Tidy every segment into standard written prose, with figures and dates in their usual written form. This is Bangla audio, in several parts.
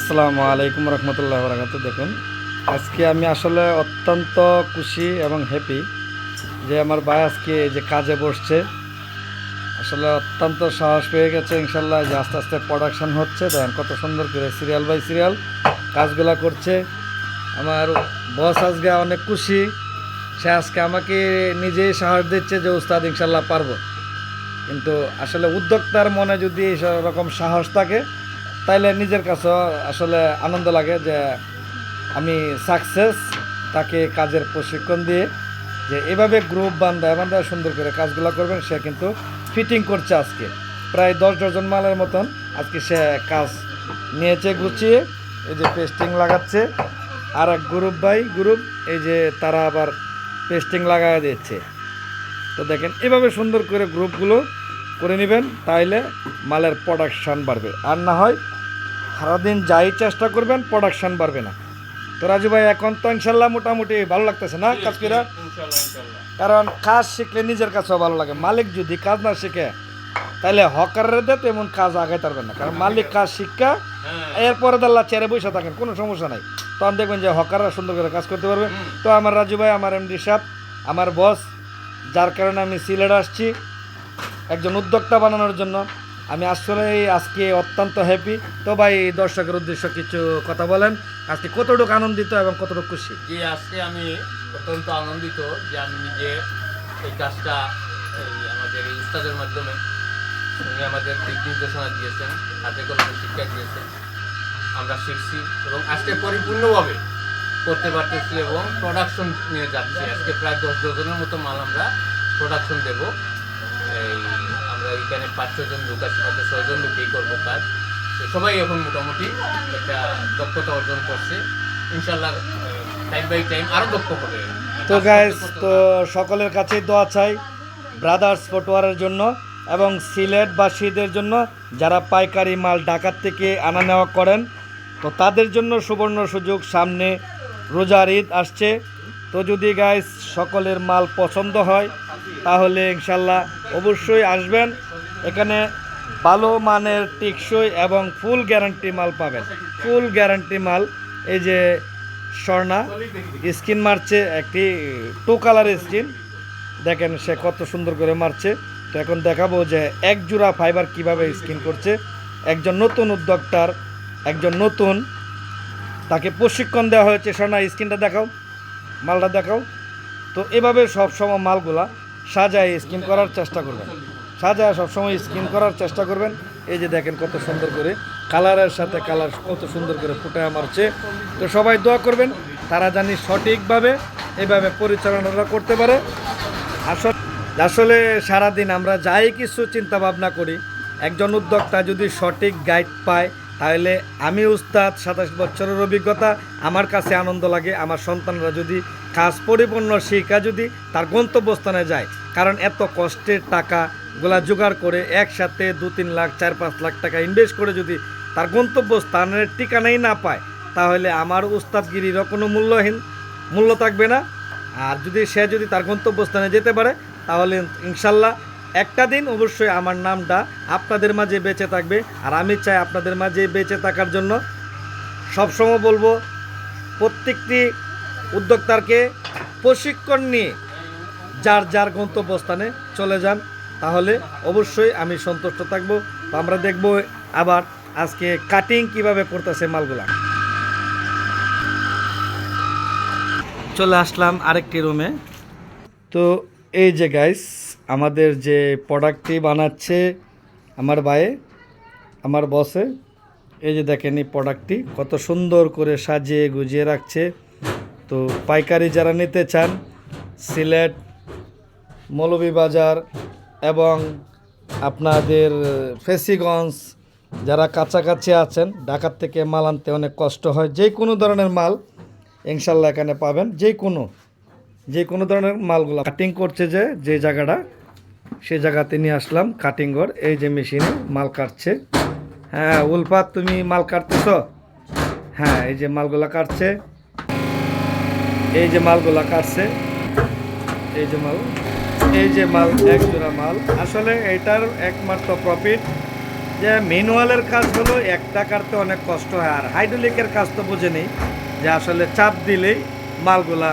আসসালামু আলাইকুম রহমতুল্লাহ বরকাত। দেখুন, আজকে আমি আসলে অত্যন্ত খুশি এবং হ্যাপি যে আমার ভাই আজকে এই যে কাজে বসছে। আসলে অত্যন্ত সাহস পেয়ে গেছে ইনশাল্লাহ, যে আস্তে আস্তে প্রোডাকশান হচ্ছে। দেখেন কত সুন্দর করে সিরিয়াল বাই সিরিয়াল কাজগুলো করছে। আমার বস আজকে অনেক খুশি, সে আজকে আমাকে নিজেই সাহস দিচ্ছে যে উস্তাদ ইনশাল্লাহ পারবো। কিন্তু আসলে উদ্যোক্তার মনে যদি এরকম সাহস থাকে তাইলে নিজের কাছেও আসলে আনন্দ লাগে যে আমি সাকসেস। তাকে কাজের প্রশিক্ষণ দিয়ে যে এভাবে গ্রুপ বান্ধায় বান্ধায় সুন্দর করে কাজগুলো করবেন, সে কিন্তু ফিটিং করছে আজকে প্রায় 10 ডজন মালের মতন। আজকে সে কাজ নিয়েছে গুছিয়ে, এই যে পেস্টিং লাগাচ্ছে। আর এক গ্রুপ এই যে তারা আবার পেস্টিং লাগাই দিচ্ছে। তো দেখেন এভাবে সুন্দর করে গ্রুপগুলো করে নেবেন, তাইলে মালের প্রোডাকশান বাড়বে। আর না হয় সারাদিন যাই চেষ্টা করবেন প্রোডাকশান বাড়বে না। তো রাজু ভাই, এখন তো ইনশাল্লাহ মোটামুটি ভালো লাগতেছে না কাজ করে? কারণ কাজ শিখলে নিজের কাছেও ভালো লাগে। মালিক যদি কাজ না শিখে তাহলে হকারের দেয় তেমন কাজ আগাই পারবেন না। কারণ মালিক কাজ শিক্ষা এরপরে দাল্লা চেয়ারে বসে থাকেন, কোনো সমস্যা নাই। তখন দেখবেন যে হকাররা সুন্দর করে কাজ করতে পারবে। তো আমার রাজু ভাই, আমার এমডি সাহেব, আমার বস, যার কারণে আমি সিলেট আসছি একজন উদ্যোক্তা বানানোর জন্য। আমি আসলে আজকে অত্যন্ত হ্যাপি। তো ভাই, দর্শকের উদ্দেশ্য কিছু কথা বলেন, আজকে কতটুকু আনন্দিত এবং কতটুকু খুশি? জি, আজকে আমি অত্যন্ত আনন্দিত যে আমি নিজে এই কাজটা আমাদের এই উস্তাদের মাধ্যমে উনি আমাদের দিক নির্দেশনা দিয়েছেন, হাতে কলমে শিক্ষা দিয়েছেন, আমরা শিখছি এবং আজকে পরিপূর্ণভাবে করতে পারতেছি এবং প্রোডাকশন নিয়ে যাচ্ছি। আজকে প্রায় 10 ডজনের মতো মাল আমরা প্রোডাকশন দেব। আমরা এখানে 5-6 জন লোক আছি, মাত্র 6 জন লোকেই করবো কাজ। সবাই এখন মোটামুটি একটা দক্ষতা অর্জন করছে। ইনশাল্লাহ টাইম বাই টাইম আরও দক্ষ হবে। তো গাইস, তো সকলের কাছেই দোয়া চাই ব্রাদার্স ফুটওয়ারের জন্য এবং সিলেটবাসীদের জন্য, যারা পাইকারি মাল ঢাকার থেকে আনা নেওয়া করেন। তো তাদের জন্য সুবর্ণ সুযোগ, সামনে রোজার ঈদ আসছে। তো যদি গাইস সকলের মাল পছন্দ হয় তাহলে ইনশাল্লাহ অবশ্যই আসবেন। এখানে ভালো মানের টেকসই এবং ফুল গ্যারান্টি মাল পাবেন। ফুল গ্যারান্টি মাল। এই যে স্বর্ণা স্কিন মারছে, একটি 2 কালারের স্কিন, দেখেন সে কত সুন্দর করে মারছে। তো এখন দেখাবো যে এক জোড়া ফাইবার কিভাবে স্কিন করছে। একজন নতুন উদ্যোক্তার, একজন নতুন, তাকে প্রশিক্ষণ দেওয়া হয়েছে। স্বর্ণা স্কিনটা দেখাও, মালটা দেখাও। তো এভাবে সবসময় মালগুলা সাজায় স্কিন করার চেষ্টা করবেন, সাজায় সবসময় স্কিন করার চেষ্টা করবেন। এই যে দেখেন কত সুন্দর করে কালারের সাথে কালার কত সুন্দর করে ফুটায় মারছে। তো সবাই দোয়া করবেন তারা জানি সঠিকভাবে এভাবে পরিচালনাটা করতে পারে। আসলে সারাদিন আমরা যাই কিছু চিন্তা ভাবনা করি, একজন উদ্যোক্তা যদি সঠিক গাইড পায় তাহলে আমি উস্তাদ, 27 বছরের অভিজ্ঞতা, আমার কাছে আনন্দ লাগে। আমার সন্তানরা যদি কাজ পরিপূর্ণ শিক্ষা যদি তার গন্তব্যস্থানে যায়, কারণ এত কষ্টের টাকাগুলা জোগাড় করে একসাথে 2-3 লাখ 4-5 লাখ টাকা ইনভেস্ট করে যদি তার গন্তব্যস্থানের ঠিকানাই না পায়, তাহলে আমার উস্তাদগিরিরও কোনো মূল্য থাকবে না। আর যদি তার গন্তব্যস্থানে যেতে পারে তাহলে ইনশাল্লাহ একটা দিন অবশ্যই আমার নামটা আপনাদের মাঝে বেঁচে থাকবে। আর আমি চাই আপনাদের মাঝে বেঁচে থাকার জন্য সবসময় বলবো প্রত্যেকটি উদ্যোক্তাকে প্রশিক্ষণ নিয়ে যার যার গন্তব্যস্থানে চলে যান, তাহলে অবশ্যই আমি সন্তুষ্ট থাকবো। তো আমরা দেখব আবার আজকে কাটিং কিভাবে করতেছে মালগুলা। চলে আসলাম আরেকটি রুমে। তো এই যে গাইস, আমাদের যে প্রোডাক্টটি বানাচ্ছে আমার ভাই, আমার বসে, এই যে দেখেন এই প্রোডাক্টটি কত সুন্দর করে সাজিয়ে গুজিয়ে রাখছে। তো পাইকারি যারা নিতে চান, সিলেট, মৌলভীবাজার এবং আপনাদের ফেসিগঞ্জ, যারা কাছাকাছি আছেন, ঢাকার থেকে মাল আনতে অনেক কষ্ট হয়, যে কোনো ধরনের মাল ইনশাল্লাহ এখানে পাবেন। যে কোনো ধরনের মালগুলো কাটিং করছে যে জায়গাটা, সেই জায়গাতে নিয়ে আসলাম কাটিং ঘর। এই যে মেশিনে মাল কাটছে। হ্যাঁ উলফাত, তুমি মাল কাটতেছ? হ্যাঁ, এই যে মালগুলা কাটছে, এই যে মালগুলা কাটছে, এই যে মাল এক জোড়া মাল। আসলে এটার একমাত্র প্রফিট যে ম্যানুয়ালের কাজ হলো একটা কাটতে অনেক কষ্ট হয়, আর হাইড্রোলিকের কাজ তো বুঝে নেই যে আসলে চাপ দিলেই মালগুলা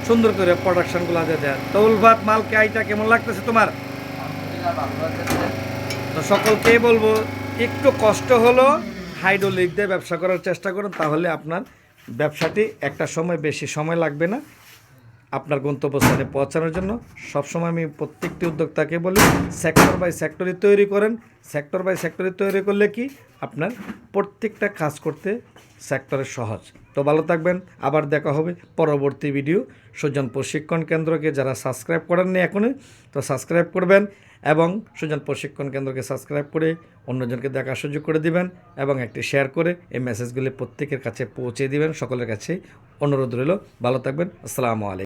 সুন্দর করে প্রোডাকশনগুলো দিয়ে দেয়। তৌল ভাত মালকে আইটা কেমন লাগতেছে তোমার? তো সকলকেই বলবো একটু কষ্ট হলো হাইড্রোলিক দিয়ে ব্যবসা করার চেষ্টা করুন, তাহলে আপনার ব্যবসাটি একটা সময় বেশি সময় লাগবে না আপনার গন্তব্যস্থানে পৌঁছানোর জন্য। সবসময় আমি প্রত্যেকটি উদ্যোক্তাকে বলি সেক্টর বাই সেক্টরি তৈরি করেন। সেক্টর বাই সেক্টরি তৈরি করলে কি আপনার প্রত্যেকটা কাজ করতে সেক্টরে সহজ। তো ভালো থাকবেন, আবার দেখা হবে পরবর্তী ভিডিও। সুজন প্রশিক্ষণ কেন্দ্রকে যারা সাবস্ক্রাইব করেননি এখনই, তো সাবস্ক্রাইব করবেন এবং সুজন প্রশিক্ষণ কেন্দ্রকে সাবস্ক্রাইব করে অন্যজনকে দেখার সুযোগ করে দিবেন এবং একটি শেয়ার করে এই মেসেজগুলি প্রত্যেকের কাছে পৌঁছে দিবেন। সকলের কাছে অনুরোধ রইল। ভালো থাকবেন। আসসালামু আলাইকুম।